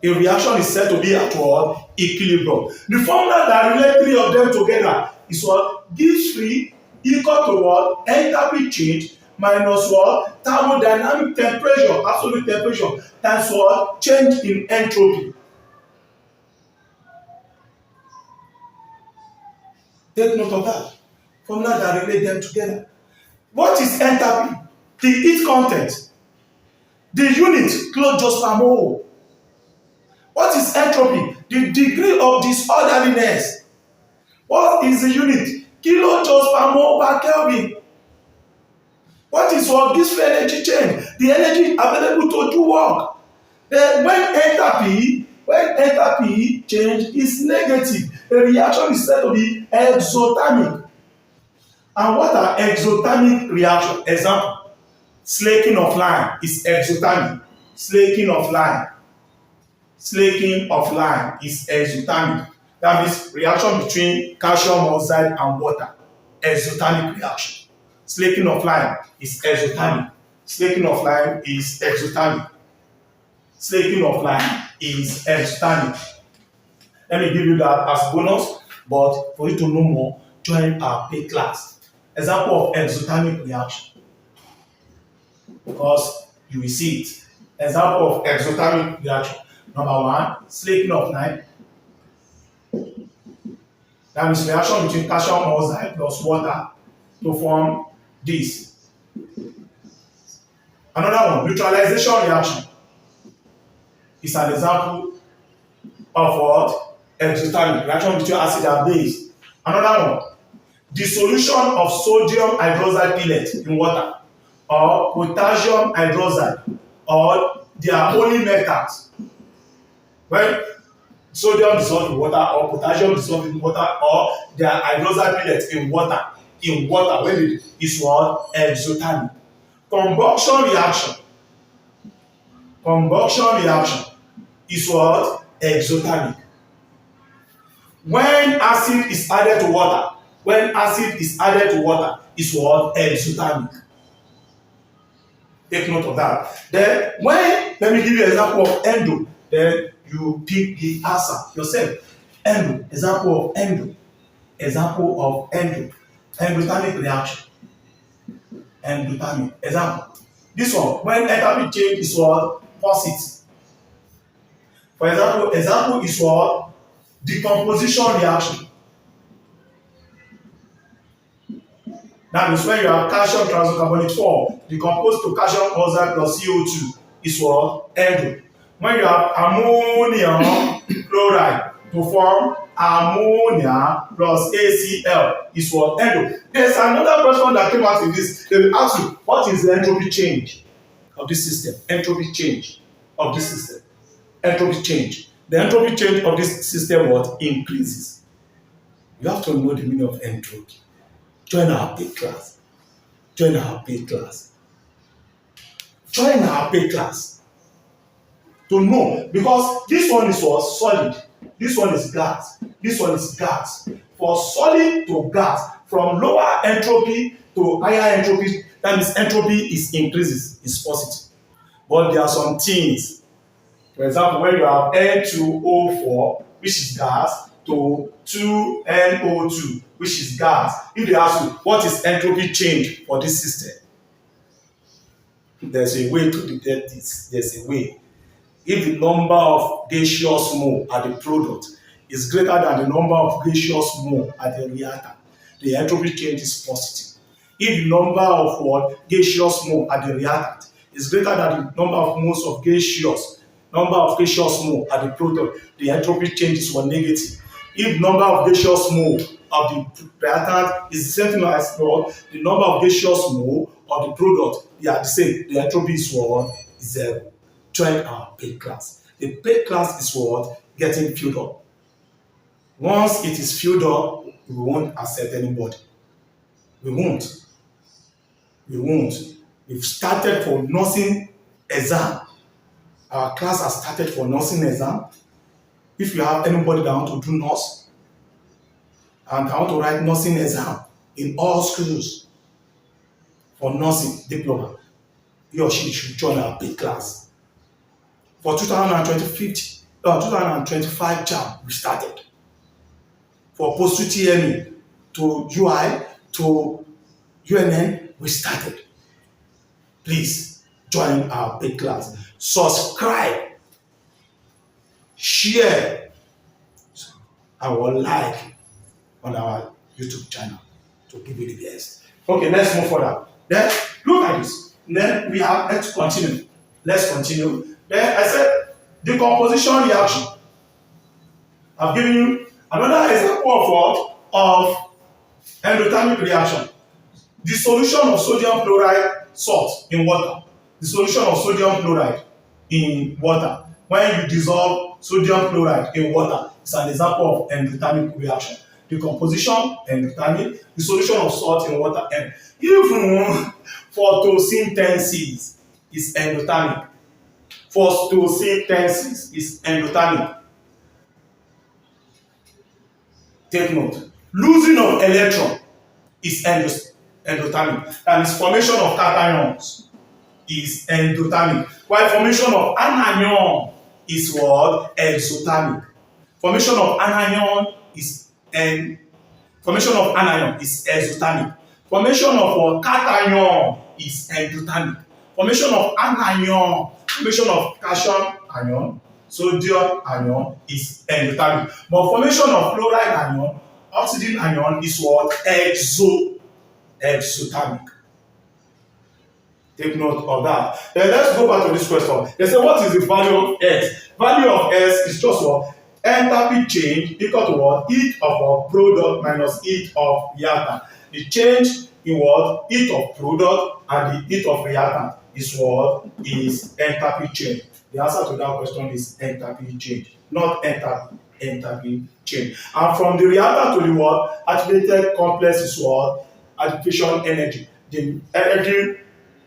A reaction is said to be at what? Equilibrium. The formula that relates three of them together is what? Gibbs free equal to what? Enthalpy change minus what? Thermodynamic temperature, absolute temperature, times what? Change in entropy. Take note of that. Formula that relate them together. What is enthalpy? The heat content. The unit, kilojoules per mole. What is entropy? The degree of disorderliness. What is the unit? Kilojoules per mole per Kelvin. What is what gives free energy change? The energy available to do work. Then when enthalpy change is negative, a reaction is said to be exothermic. And what are exothermic reactions? Example, slaking of lime is exothermic. Slaking of lime is exothermic. That means reaction between calcium oxide and water. Exothermic reaction. Slaking of lime is exothermic. Slaking of lime is exothermic. Slaking of lime is exothermic. Let me give you that as bonus, but for you to know more, join our paid class. Example of exothermic reaction. Because you will see it. Example of exothermic reaction. Number 1, slaking of lime. That means reaction between calcium oxide plus water to form this. Another one, neutralization reaction, is an example of what? Exothermic reaction between acid and base. Another one, dissolution of sodium hydroxide pellet in water, or potassium hydroxide, or their only metals. When sodium dissolved in water, or potassium dissolved in water, or their hydroxide pellet in water, when it is what? Exothermic. Combustion reaction is what? Exothermic. When acid is added to water, is what? Exothermic. Take note of that. Then let me give you an example of endo. Then you pick the answer yourself. Endo. Example of endo. Endothermic reaction. Endothermic. Example. This one, when enthalpy change is what? Positive. For example is what? Decomposition reaction. That means when you have calcium transcarbonate 4 decomposed to calcium oxide plus CO2 is what? Endo. When you have ammonium chloride to form ammonia plus ACl is what? Endo. There's another question that came out in this. They will ask you, what is the entropy change of this system? Entropy change of this system. Entropy change. The entropy change of this system what? Increases. You have to know the meaning of entropy. Join our paid class. Join our paid class to know, because this one is what? Solid. This one is gas. For solid to gas, from lower entropy to higher entropy, that means entropy is increases, is positive. But there are some things. For example, when you have N2O4, which is gas, to 2NO2, which is gas, if they ask you, what is entropy change for this system? There's a way to detect this. There's a way. if the number of gaseous mole at the product is greater than the number of gaseous mole at the reactant, the entropy change is positive. If the number of what gaseous mole at the reactant is greater than the number of moles of gaseous mole at the product, the entropy change is what negative. If number of gaseous mole of the reactant is the same thing as what the number of gaseous mole of the product, they are the same. The entropy is what? Zero. Join our paid class. The paid class is what? Getting filled up. Once it is filled up, we won't accept anybody. We won't. We won't. We've started for nursing exam. Our class has started for nursing exam. If you have anybody that want to do nurse and want to write nursing exam in all schools for nursing diploma, he or she should join our paid class. For 2025 JAMB, we started. For post-UTME to UI to UNN, we started. Please join our paid class. Subscribe, share, and like on our YouTube channel to give you the best. Okay, let's move further. Then look at this. Then we have, let's continue. Then I said decomposition reaction. I've given you another example of what? Of endothermic reaction. The solution of sodium chloride salt in water. The solution of sodium chloride in water. When you dissolve sodium chloride in water, it's an example of endothermic reaction. Decomposition, endothermic. The solution of salt in water, and even photosynthesis is endothermic. Photosynthesis is endothermic. Take note. Losing of electron is endothermic. That is formation of cations is endothermic. While formation of anion is what? Exothermic. Formation of anion is exothermic. Formation of cation is endothermic. Formation of anion, formation of calcium ion, sodium ion is endothermic. But formation of chloride ion, oxygen ion is what? Exothermic. Take note of that. Then let's go back to this question. They say, what is the value of S? Value of S is just what? Enthalpy change equal to what? Heat of our product minus heat of reactant. The change in what? Heat of product and the heat of reactant is what? Is enthalpy change. The answer to that question is enthalpy change, not enthalpy change. And from the reactant to the what? Activated complex is what? Activation energy. The energy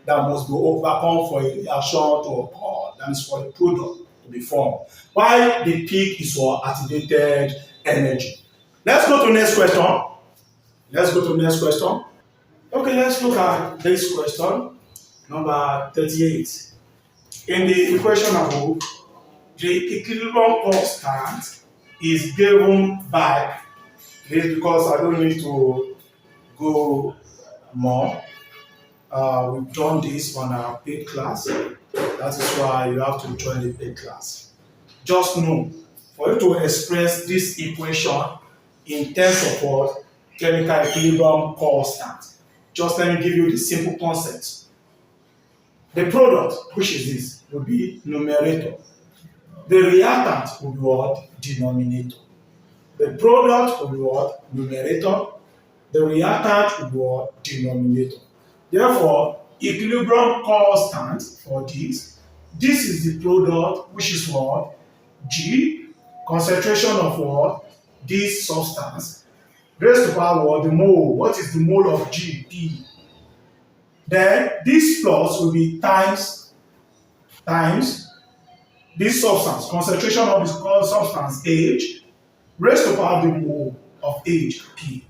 that must be overcome for a reaction to occur. That is for the product to be formed. While the peak is for activated energy. Let's go to the next question. Okay, let's look at this question. Number 38. In the equation above, the equilibrium constant is given by this, because I don't need to go more. We've done this on our paid class. That is why you have to join the paid class. Just know, for you to express this equation in terms of what? Chemical equilibrium constant. Just let me give you the simple concept. The product, which is this, will be numerator. The reactant will be what? Denominator. The product will be what? Numerator. The reactant will be what? Denominator. Therefore, equilibrium constant for this is the product, which is what? G, concentration of what? This substance, raised to power what? The mole. What is the mole of G? P. Then this plus will be times this substance, concentration of this substance H, raised to power the mole of H, P.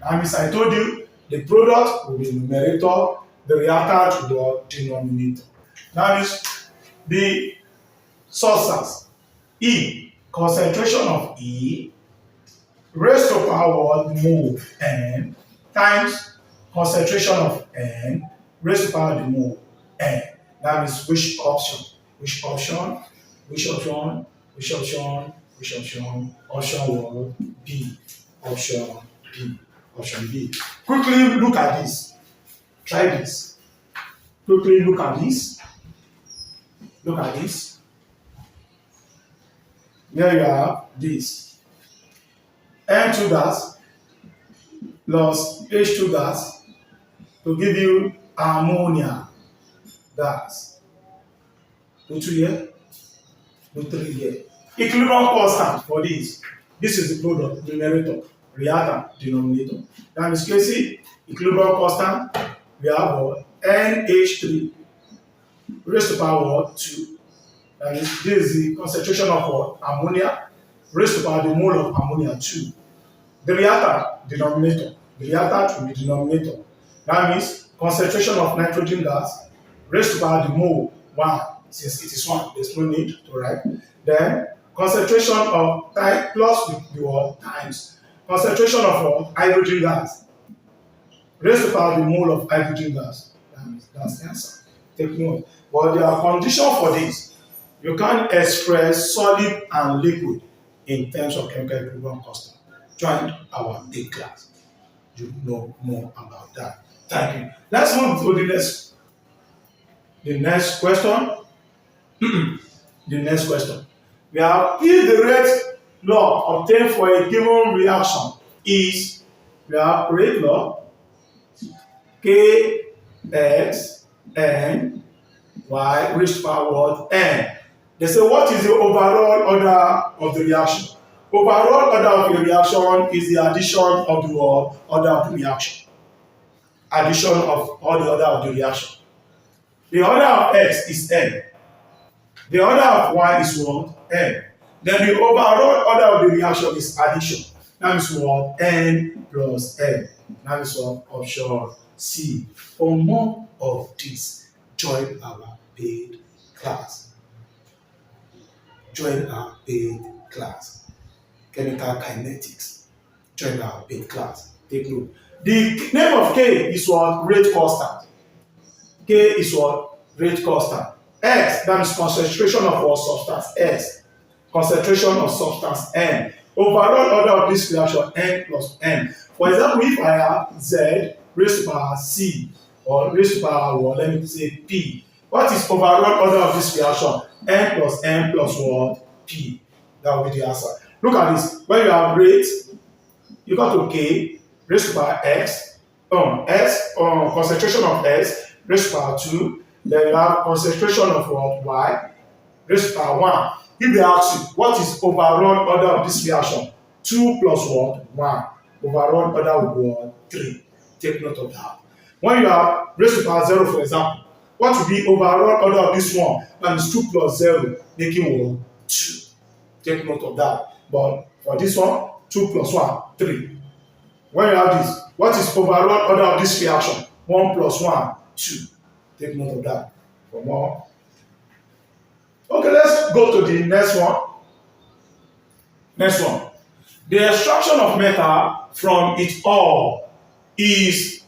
That means I told you the product will be numerator, the reactant will be denominator. That means the substance E, concentration of E, raised to power the mole N, times concentration of N, raised to power the mole N. That means which option? Which option? Which option? Which option? Option one, B. Option B. Option B. Quickly look at this. Try this. Quickly look at this. Look at this. There you have this. N2 gas plus H2 gas to give you ammonia gas. Put 2 here. Put 3 here. Equilibrium constant for this. This is the product, numerator, reactant, denominator. That means you see equilibrium constant, we have what? NH3 raised to power 2. That is, this is the concentration of what? Ammonia raised to power the mole of ammonia 2. The reactant, denominator. The reactant will be denominator. That means concentration of nitrogen gas raised to power the mole 1. Since it is 1, there's no need to write. Then concentration of time plus with the word times. Concentration of hydrogen gas raised to power the mole of hydrogen gas. That means that's the answer. Take note. But there are conditions for this. You can't express solid and liquid in terms of chemical equilibrium constant. Join our A class. You know more about that. Thank you. Let's move to the next question. The next question. We have if the rate law obtained for a given reaction is, we have rate law K X N Y raised to power N. They say what is the overall order of the reaction? Overall order of the reaction is the addition of the order of the reaction. Addition of all the order of the reaction. The order of X is N. The order of Y is what? N. Then the overall order of the reaction is addition. That means what? N plus N. That is what? Option C. For more of this, join our paid class. Join our paid class. Chemical kinetics. Join our paid class. Take note. The name of K is what? Rate constant. K is what? Rate constant. X, that is concentration of what substance? S. Concentration of substance N. Overall order of this reaction N plus N. For example, if I have Z raised to power C or raised to power what? Let me say P. What is overall order of this reaction? N plus what? P. That will be the answer. Look at this. When you have rate, you got to K raised to power X, concentration of S raised to power 2. Then you have concentration of what? Y raised to power 1. If they ask you, what is overall order of this reaction? 2 plus what? 1. Overall order will be what? 3. Take note of that. When you have raised to power 0, for example, what will be overall order of this one? That is 2 plus 0, making what? 2. Take note of that. But for this one, 2 plus 1, 3. When you have this, what is overall order of this reaction? 1 plus 1, 2. Take note of that for more. Okay, let's go to the next one. Next one. The extraction of metal from its ore is,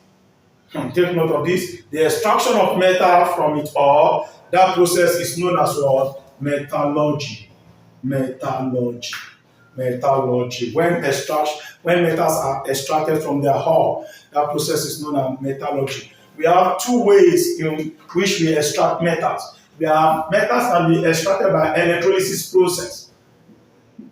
take note of this, the extraction of metal from its ore, that process is known as what? Metallurgy. Metallurgy. Metallurgy. When metals are extracted from their ore, that process is known as metallurgy. We have two ways in which we extract metals. We have metals can be extracted by electrolysis process.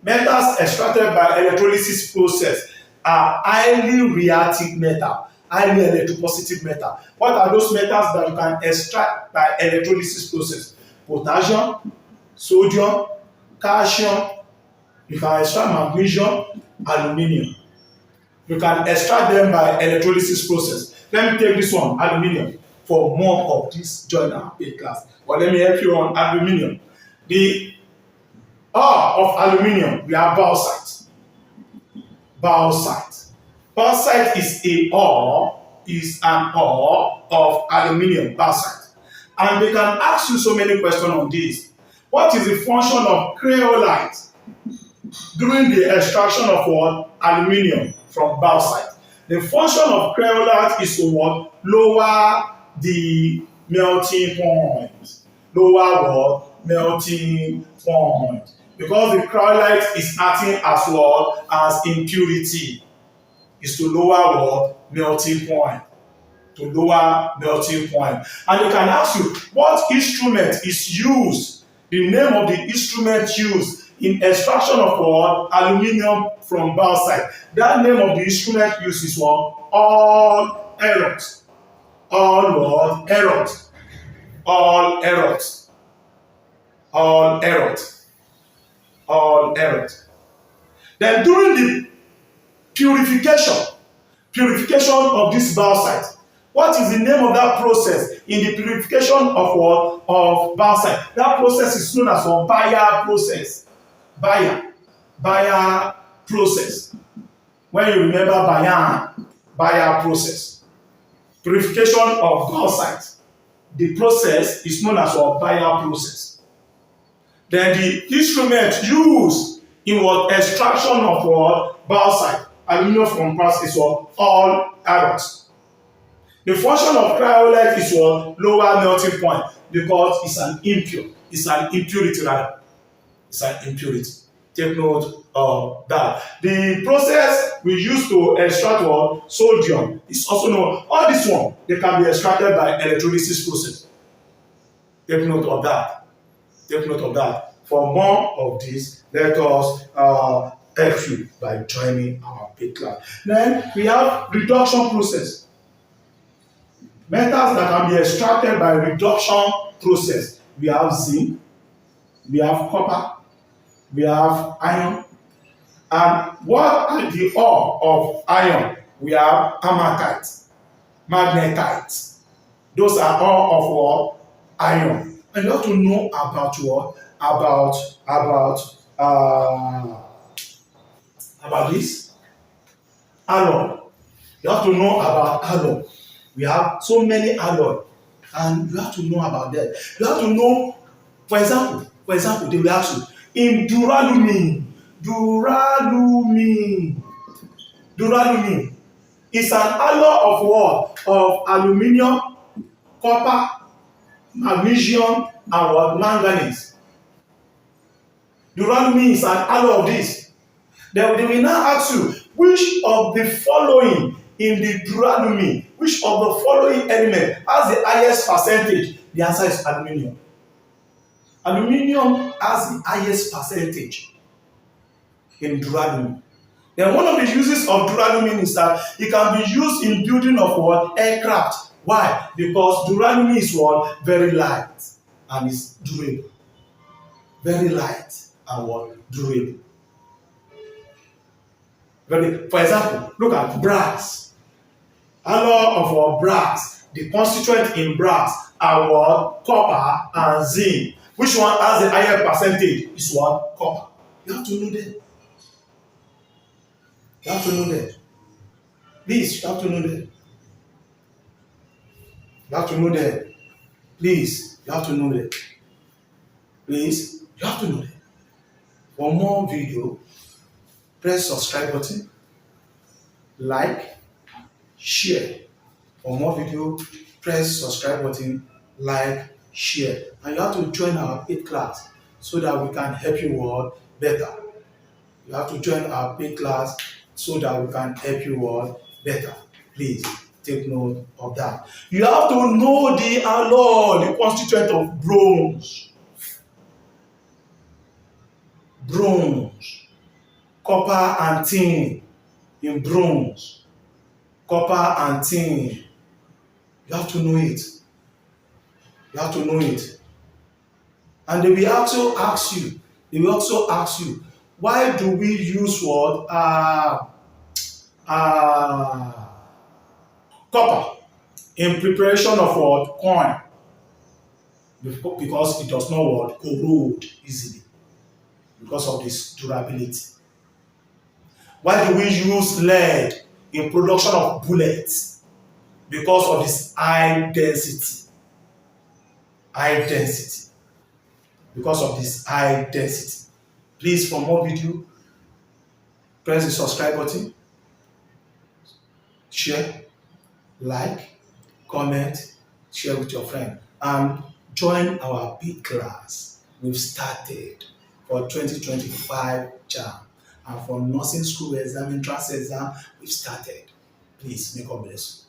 Metals extracted by electrolysis process are highly reactive metal, highly electropositive metal. What are those metals that you can extract by electrolysis process? Potassium, sodium, calcium. You can extract magnesium, aluminium. You can extract them by electrolysis process. Let me take this one, aluminium. For more of this, join our paid class. But let me help you on aluminium. The ore of aluminium, we have bauxite. Bauxite. Bauxite is an ore of aluminium, bauxite. And they can ask you so many questions on this. What is the function of cryolite during the extraction of what? Aluminium from bauxite? The function of cryolite is to what? Lower the melting point. Lower what? melting point. Because the cryolite is acting as what? As impurity. Is to lower what? Melting point. To lower melting point. And they can ask you, what instrument is used? The name of the instrument used in extraction of what? Aluminium from bauxite. That name of the instrument used is what? All errors. All what? Errors. All errors. All errors. All errors. Then during the purification of this bauxite, what is the name of that process in the purification of what? Of bauxite. That process is known as a Bayer process. Bayer process. When you remember Bayer process. Purification of bauxite. The process is known as a Bayer process. Then the instrument used in what? Extraction of what? Bauxite. Aluminium from past is what? All errors. The function of cryolite is what? Lower melting point, because it's an impure. It's an impurity rather. It's an impurity. Take note of that. The process we use to extract what? Sodium is also known. All this one, they can be extracted by electrolysis process. Take note of that. Take note of that. For more of this, let us help you by joining our paid class. Then we have reduction process. Metals that can be extracted by reduction process. We have zinc, we have copper, we have iron, and what are the ore of iron? We have amatite, magnetite. Those are all of what? Iron. And you have to know about what? About this alloy. You have to know about alloy. We have so many alloy, and you have to know about them. You have to know, for example, they will ask you in duralumin is an alloy of what? Of aluminium, copper, magnesium, and what? Manganese. Duralumin is an alloy of this. Then they will now ask you, which of the following in the duralumin, which of the following element has the highest percentage? The answer is aluminium. Aluminium has the highest percentage in duralumin. Then one of the uses of duralumin is that it can be used in building of what? Aircraft. Why? Because duralumin is what? Very light and is durable. Very light and what? Durable. For example, look at brass. Alloy of our brass. The constituent in brass are what? Copper and zinc. Which one has the higher percentage? Is what? Copper. You have to know them. You have to know them. Please, you have to know them. You have to know them. Please, you have to know them. Please, you have to know them. For more video, press subscribe button, like, share. For more video, press subscribe button, like, share. And you have to join our paid class so that we can help you all better. You have to join our paid class so that we can help you all better. Please take note of that. You have to know the alloy, the constituent of bronze. Bronze, copper and tin in bronze, copper and tin. You have to know it. You have to know it. And they will also ask you, why do we use what? Copper in preparation of what? Coin. Because it does not what? Corrode easily. Because of this durability. Why do we use lead in production of bullets? Because of this high density. High density. Because of this high density. Please, for more video, press the subscribe button, share, like, comment, share with your friend, and join our big class. we've started for 2025 JAMB. And for nursing school exam, entrance exam, we've started. Please, make God bless you.